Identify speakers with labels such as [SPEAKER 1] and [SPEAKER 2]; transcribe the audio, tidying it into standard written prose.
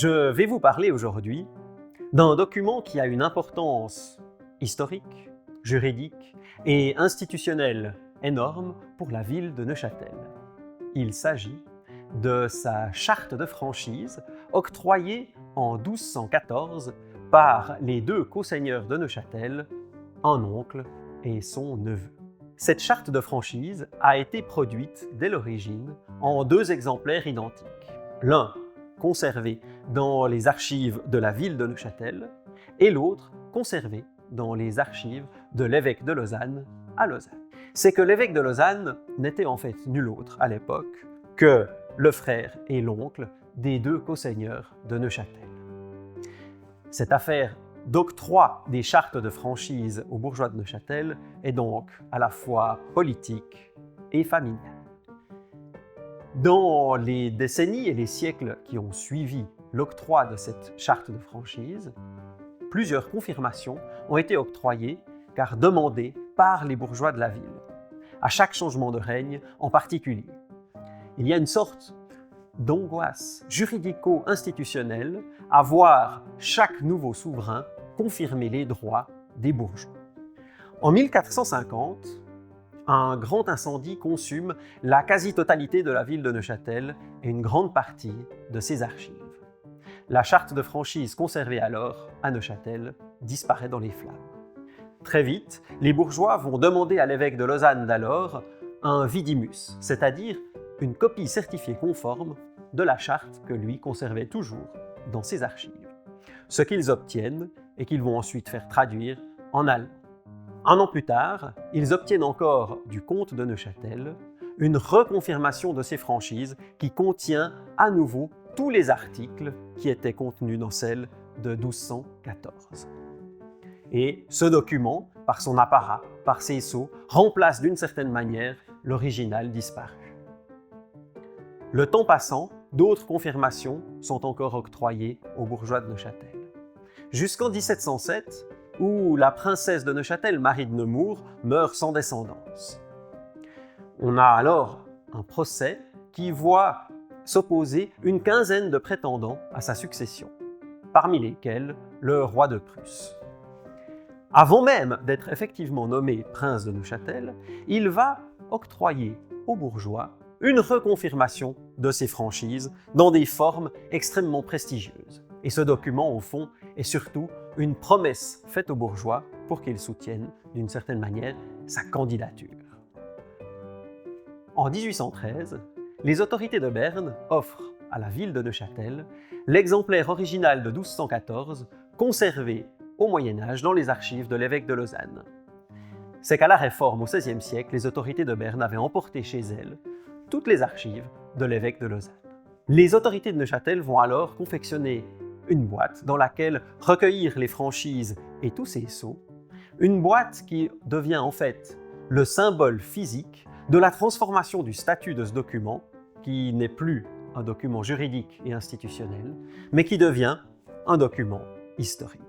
[SPEAKER 1] Je vais vous parler aujourd'hui d'un document qui a une importance historique, juridique et institutionnelle énorme pour la ville de Neuchâtel. Il s'agit de sa charte de franchise octroyée en 1214 par les deux co-seigneurs de Neuchâtel, un oncle et son neveu. Cette charte de franchise a été produite dès l'origine en deux exemplaires identiques. L'un conservé dans les archives de la ville de Neuchâtel et l'autre conservé dans les archives de l'évêque de Lausanne à Lausanne. C'est que l'évêque de Lausanne n'était en fait nul autre à l'époque que le frère et l'oncle des deux co-seigneurs de Neuchâtel. Cette affaire d'octroi des chartes de franchise aux bourgeois de Neuchâtel est donc à la fois politique et familiale. Dans les décennies et les siècles qui ont suivi l'octroi de cette charte de franchise, plusieurs confirmations ont été octroyées car demandées par les bourgeois de la ville, à chaque changement de règne en particulier. Il y a une sorte d'angoisse juridico-institutionnelle à voir chaque nouveau souverain confirmer les droits des bourgeois. En 1450, un grand incendie consume la quasi-totalité de la ville de Neuchâtel et une grande partie de ses archives. La charte de franchise conservée alors à Neuchâtel disparaît dans les flammes. Très vite, les bourgeois vont demander à l'évêque de Lausanne d'alors un vidimus, c'est-à-dire une copie certifiée conforme de la charte que lui conservait toujours dans ses archives. Ce qu'ils obtiennent et qu'ils vont ensuite faire traduire en allemand. Un an plus tard, ils obtiennent encore du comte de Neuchâtel une reconfirmation de ces franchises qui contient à nouveau tous les articles qui étaient contenus dans celle de 1214. Et ce document, par son apparat, par ses sceaux, remplace d'une certaine manière l'original disparu. Le temps passant, d'autres confirmations sont encore octroyées aux bourgeois de Neuchâtel. Jusqu'en 1707, où la princesse de Neuchâtel, Marie de Nemours, meurt sans descendance. On a alors un procès qui voit s'opposer une quinzaine de prétendants à sa succession, parmi lesquels le roi de Prusse. Avant même d'être effectivement nommé prince de Neuchâtel, il va octroyer aux bourgeois une reconfirmation de ses franchises dans des formes extrêmement prestigieuses. Et ce document, au fond, est surtout une promesse faite aux bourgeois pour qu'ils soutiennent, d'une certaine manière, sa candidature. En 1813, les autorités de Berne offrent à la ville de Neuchâtel l'exemplaire original de 1214 conservé au Moyen-Âge dans les archives de l'évêque de Lausanne. C'est qu'à la Réforme au XVIe siècle, les autorités de Berne avaient emporté chez elles toutes les archives de l'évêque de Lausanne. Les autorités de Neuchâtel vont alors confectionner une boîte dans laquelle recueillir les franchises et tous ces sceaux, une boîte qui devient en fait le symbole physique de la transformation du statut de ce document, qui n'est plus un document juridique et institutionnel, mais qui devient un document historique.